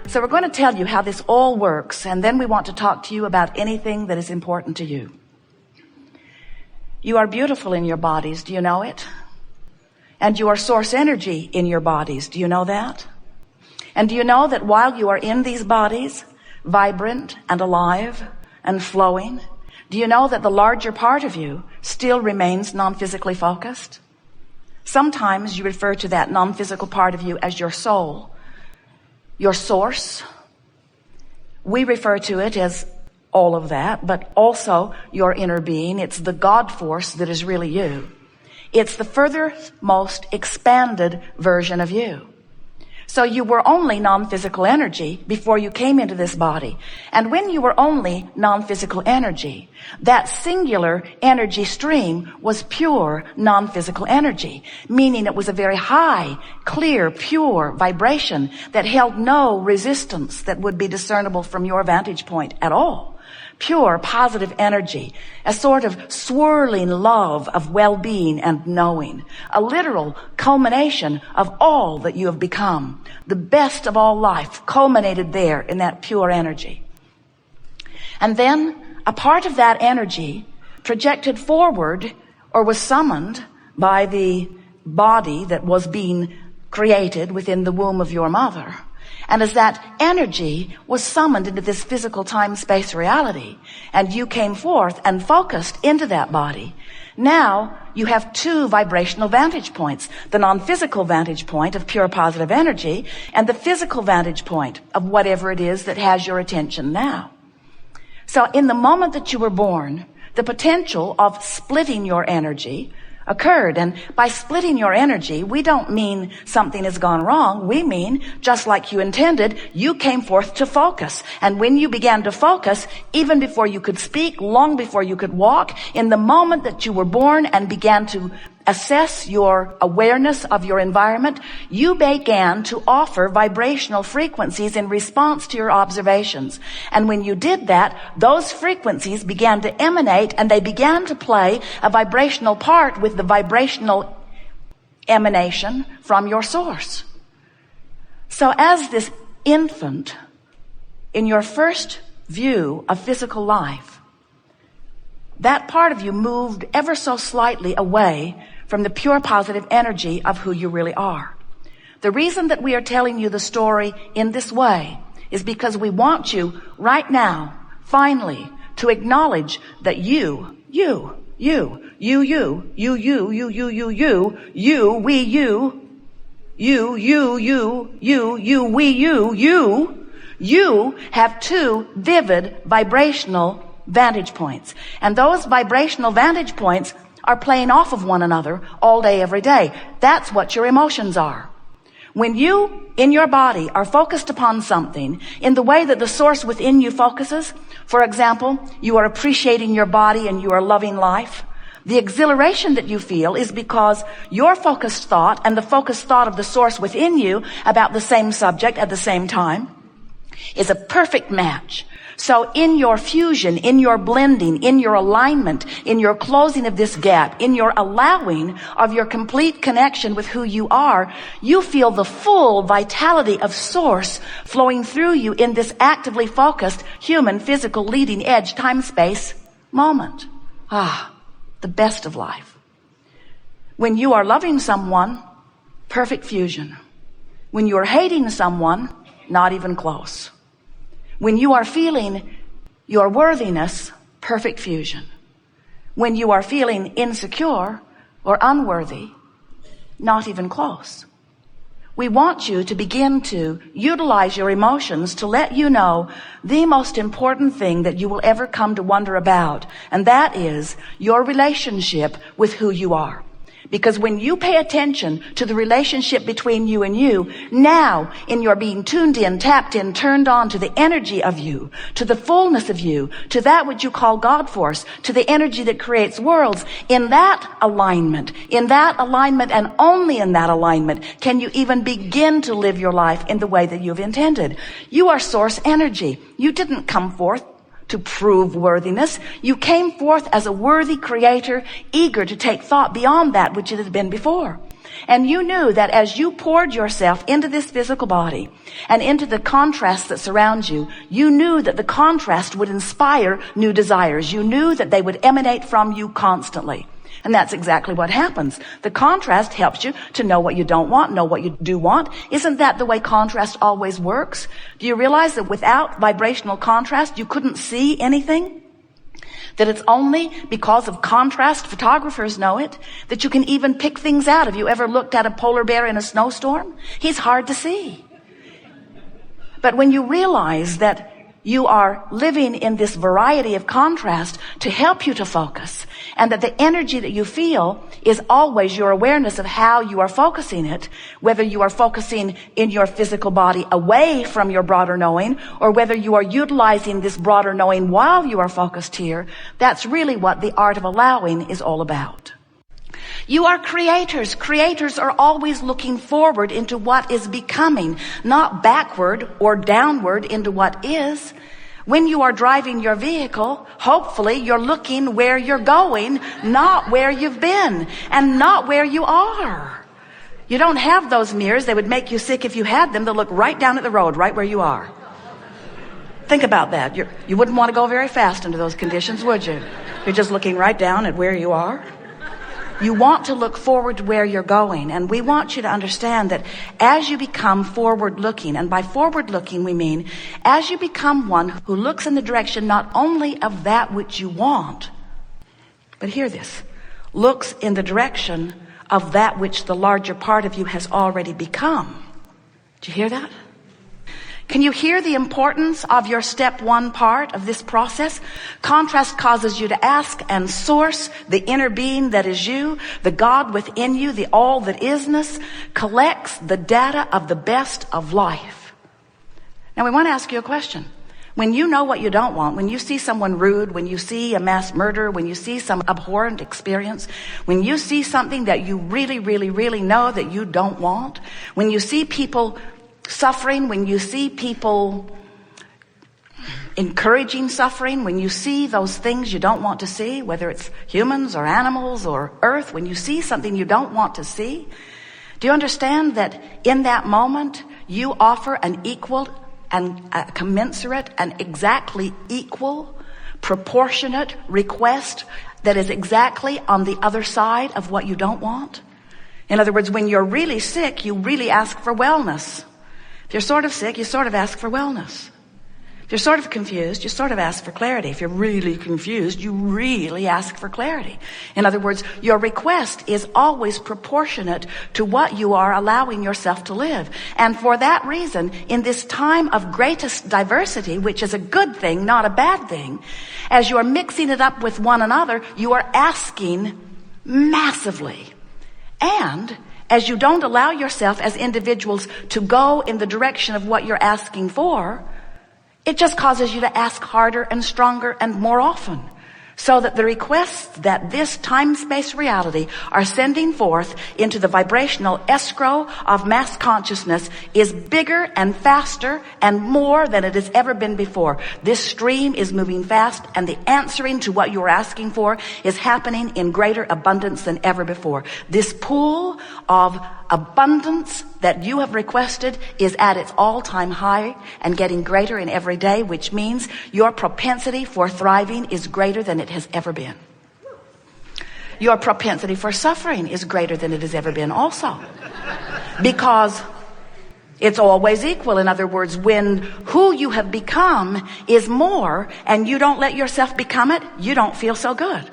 So we're going to tell you how this all works, and then we want to talk to you about anything that is important to you. You are beautiful in your bodies. Do you know it? And you are source energy in your bodies. Do you know that? And do you know that while you are in these bodies, vibrant and alive and flowing, do you know that the larger part of you still remains non-physically focused? Sometimes you refer to that non-physical part of you as your soul, your source. We refer to it as all of that, but also your inner being. It's the God force that is really you. It's the furthermost expanded version of you. So you were only non-physical energy before you came into this body. And when you were only non-physical energy, that singular energy stream was pure non-physical energy, meaning it was a very high, clear, pure vibration that held no resistance that would be discernible from your vantage point at all. Pure, positive energy, a sort of swirling love of well-being and knowing, a literal culmination of all that you have become. The best of all life culminated there in that pure energy. And then a part of that energy projected forward or was summoned by the body that was being created within the womb of your mother. And as that energy was summoned into this physical time-space reality, and you came forth and focused into that body, now you have two vibrational vantage points, the non-physical vantage point of pure positive energy and the physical vantage point of whatever it is that has your attention now. So in the moment that you were born, the potential of splitting your energy occurred. And by splitting your energy, we don't mean something has gone wrong. We mean, just like you intended, you came forth to focus. And when you began to focus, even before you could speak, long before you could walk, in the moment that you were born and began to assess your awareness of your environment, you began to offer vibrational frequencies in response to your observations. And when you did that, those frequencies began to emanate, and they began to play a vibrational part with the vibrational emanation from your source. So as this infant, in your first view of physical life, that part of you moved ever so slightly away from the pure positive energy of who you really are. The reason that we are telling you the story in this way is because we want you right now, finally, to acknowledge that you, we, you have two vivid vibrational vantage points. And those vibrational vantage points are playing off of one another all day, every day. That's what your emotions are. When you, in your body, are focused upon something in the way that the source within you focuses, for example, you are appreciating your body and you are loving life, the exhilaration that you feel is because your focused thought and the focused thought of the source within you about the same subject at the same time is a perfect match. So in your fusion, in your blending, in your alignment, in your closing of this gap, in your allowing of your complete connection with who you are, you feel the full vitality of source flowing through you in this actively focused human physical leading edge time-space moment. The best of life. When you are loving someone, perfect fusion. When you are hating someone, not even close. When you are feeling your worthiness, perfect fusion. When you are feeling insecure or unworthy, not even close. We want you to begin to utilize your emotions to let you know the most important thing that you will ever come to wonder about, and that is your relationship with who you are. Because when you pay attention to the relationship between you and you, now in your being tuned in, tapped in, turned on to the energy of you, to the fullness of you, to that which you call God force, to the energy that creates worlds, in that alignment and only in that alignment can you even begin to live your life in the way that you've intended. You are source energy. You didn't come forth to prove worthiness. You came forth as a worthy creator, eager to take thought beyond that which it had been before. And you knew that as you poured yourself into this physical body and into the contrast that surrounds you, you knew that the contrast would inspire new desires. You knew that they would emanate from you constantly. And that's exactly what happens. The contrast helps you to know what you don't want, know what you do want. Isn't that the way contrast always works? Do you realize that without vibrational contrast, you couldn't see anything? That it's only because of contrast, photographers know it, that you can even pick things out. Have you ever looked at a polar bear in a snowstorm? He's hard to see. But when you realize that you are living in this variety of contrast to help you to focus, and that the energy that you feel is always your awareness of how you are focusing it, whether you are focusing in your physical body away from your broader knowing, or whether you are utilizing this broader knowing while you are focused here, that's really what the art of allowing is all about. You are creators. Creators are always looking forward into what is becoming, not backward or downward into what is. When you are driving your vehicle, hopefully you're looking where you're going, not where you've been and not where you are. You don't have those mirrors. They would make you sick if you had them. They'll look right down at the road, right where you are. Think about that. You wouldn't want to go very fast under those conditions, would you? You're just looking right down at where you are. You want to look forward to where you're going. And we want you to understand that as you become forward looking, and by forward looking we mean as you become one who looks in the direction not only of that which you want, but hear this, looks in the direction of that which the larger part of you has already become. Did you hear that? Can you hear the importance of your step one part of this process? Contrast causes you to ask and source the inner being that is you, the God within you, the all that isness, collects the data of the best of life. Now we want to ask you a question. When you know what you don't want, when you see someone rude, when you see a mass murder, when you see some abhorrent experience, when you see something that you really, really, really know that you don't want, when you see people suffering, when you see people encouraging suffering, when you see those things you don't want to see, whether it's humans or animals or earth, when you see something you don't want to see, do you understand that in that moment you offer an equal and a commensurate and exactly equal, proportionate request that is exactly on the other side of what you don't want? In other words, when you're really sick, you really ask for wellness. If you're sort of sick, you sort of ask for wellness. If you're sort of confused, you sort of ask for clarity. If you're really confused, you really ask for clarity. In other words, your request is always proportionate to what you are allowing yourself to live. And for that reason, in this time of greatest diversity, which is a good thing, not a bad thing, as you are mixing it up with one another, you are asking massively. And as you don't allow yourself as individuals to go in the direction of what you're asking for, it just causes you to ask harder and stronger and more often. So that the requests that this time-space reality are sending forth into the vibrational escrow of mass consciousness is bigger and faster and more than it has ever been before. This stream is moving fast, and the answering to what you are asking for is happening in greater abundance than ever before. This pool of abundance that you have requested is at its all-time high and getting greater in every day, which means your propensity for thriving is greater than it has ever been. Your propensity for suffering is greater than it has ever been also. Because it's always equal. In other words, when who you have become is more and you don't let yourself become it, you don't feel so good.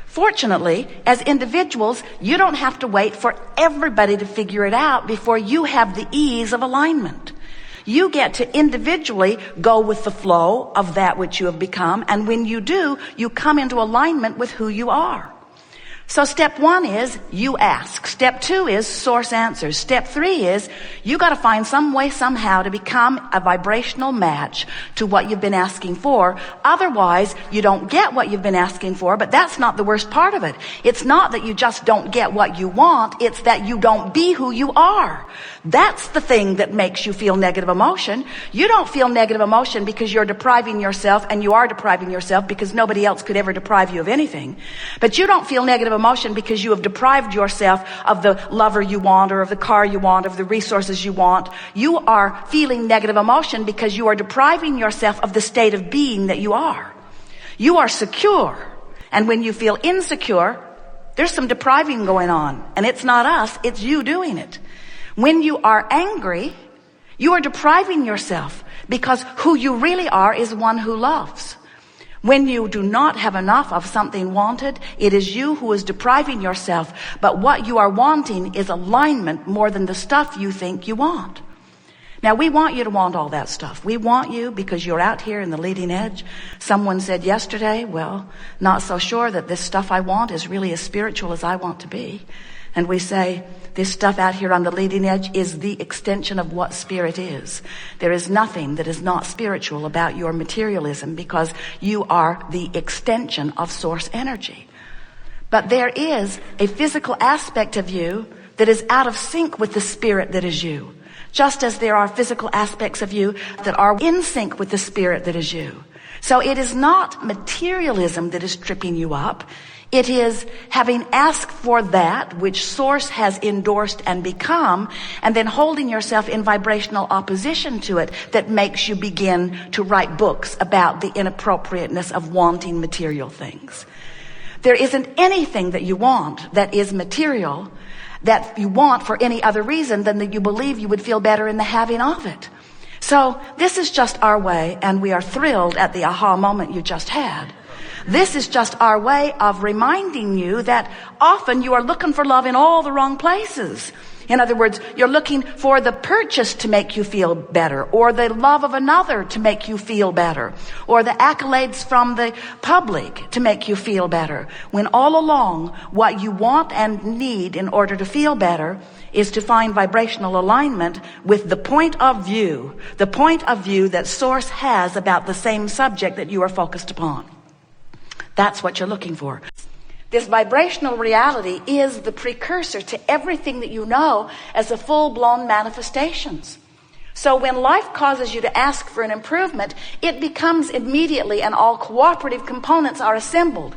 Fortunately, as individuals, you don't have to wait for everybody to figure it out before you have the ease of alignment. You get to individually go with the flow of that which you have become, and when you do, you come into alignment with who you are. So step one is you ask. Step two is source answers. Step three is you got to find some way somehow to become a vibrational match to what you've been asking for. Otherwise, you don't get what you've been asking for, but that's not the worst part of it. It's not that you just don't get what you want. It's that you don't be who you are. That's the thing that makes you feel negative emotion. You don't feel negative emotion because you're depriving yourself, and you are depriving yourself because nobody else could ever deprive you of anything. But you don't feel negative emotion because you have deprived yourself of the lover you want, or of the car you want, of the resources you want. You are feeling negative emotion because you are depriving yourself of the state of being that you are. You are secure. And when you feel insecure, there's some depriving going on. And it's not us, it's you doing it. When you are angry, you are depriving yourself because who you really are is one who loves. When you do not have enough of something wanted, it is you who is depriving yourself. But what you are wanting is alignment more than the stuff you think you want. Now, we want you to want all that stuff. We want you because you're out here in the leading edge. Someone said yesterday, well, not so sure that this stuff I want is really as spiritual as I want to be. And we say, this stuff out here on the leading edge is the extension of what spirit is. There is nothing that is not spiritual about your materialism because you are the extension of source energy. But there is a physical aspect of you that is out of sync with the spirit that is you. Just as there are physical aspects of you that are in sync with the spirit that is you. So it is not materialism that is tripping you up. It is having asked for that which source has endorsed and become, and then holding yourself in vibrational opposition to it that makes you begin to write books about the inappropriateness of wanting material things. There isn't anything that you want that is material that you want for any other reason than that you believe you would feel better in the having of it. So this is just our way, and we are thrilled at the aha moment you just had. This is just our way of reminding you that often you are looking for love in all the wrong places. In other words, you're looking for the purchase to make you feel better, or the love of another to make you feel better, or the accolades from the public to make you feel better. When all along, what you want and need in order to feel better is to find vibrational alignment with the point of view that Source has about the same subject that you are focused upon. That's what you're looking for. This vibrational reality is the precursor to everything that you know as the full-blown manifestations. So when life causes you to ask for an improvement, it becomes immediately, and all cooperative components are assembled.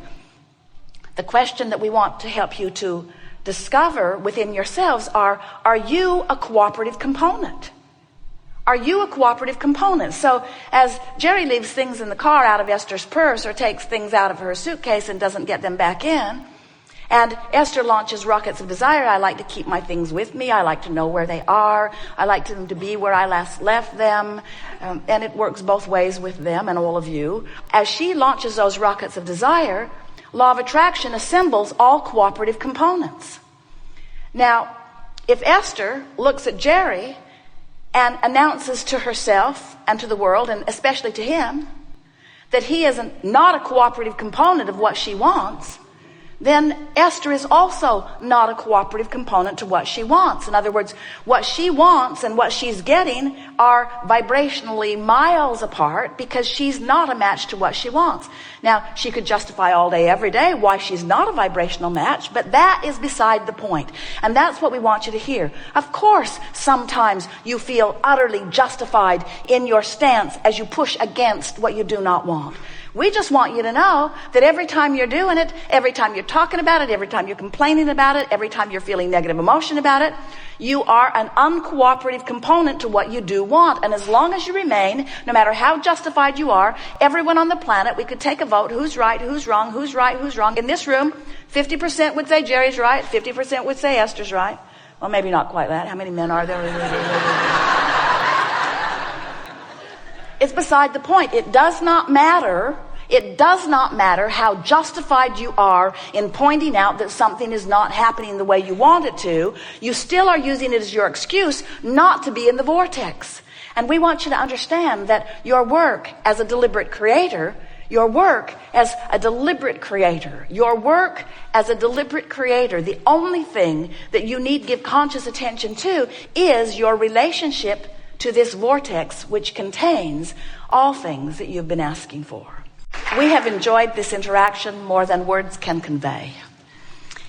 The question that we want to help you to discover within yourselves are you a cooperative component? Are you a cooperative component? So as Jerry leaves things in the car out of Esther's purse, or takes things out of her suitcase and doesn't get them back in, and Esther launches rockets of desire, I like to keep my things with me. I like to know where they are. I like them to be where I last left them. And it works both ways with them and all of you. As she launches those rockets of desire, law of attraction assembles all cooperative components. Now, if Esther looks at Jerry and announces to herself and to the world, and especially to him, that he is not a cooperative component of what she wants, then Esther is also not a cooperative component to what she wants. In other words, what she wants and what she's getting are vibrationally miles apart because she's not a match to what she wants. Now, she could justify all day, every day why she's not a vibrational match, but that is beside the point. And that's what we want you to hear. Of course, sometimes you feel utterly justified in your stance as you push against what you do not want. We just want you to know that every time you're doing it, every time you're talking about it, every time you're complaining about it, every time you're feeling negative emotion about it, you are an uncooperative component to what you do want. And as long as you remain, no matter how justified you are, everyone on the planet, we could take a vote, who's right, who's wrong, who's right, who's wrong. In this room, 50% would say Jerry's right, 50% would say Esther's right. Well, maybe not quite that. How many men are there? It's beside the point. It does not matter. It does not matter how justified you are in pointing out that something is not happening the way you want it to. You still are using it as your excuse not to be in the vortex. And we want you to understand that your work as a deliberate creator, the only thing that you need to give conscious attention to is your relationship to this vortex, which contains all things that you've been asking for. We have enjoyed this interaction more than words can convey.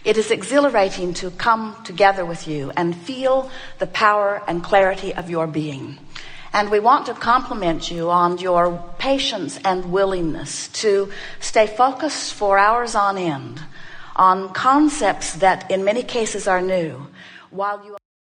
It is exhilarating to come together with you and feel the power and clarity of your being. And we want to compliment you on your patience and willingness to stay focused for hours on end on concepts that in many cases are new, while you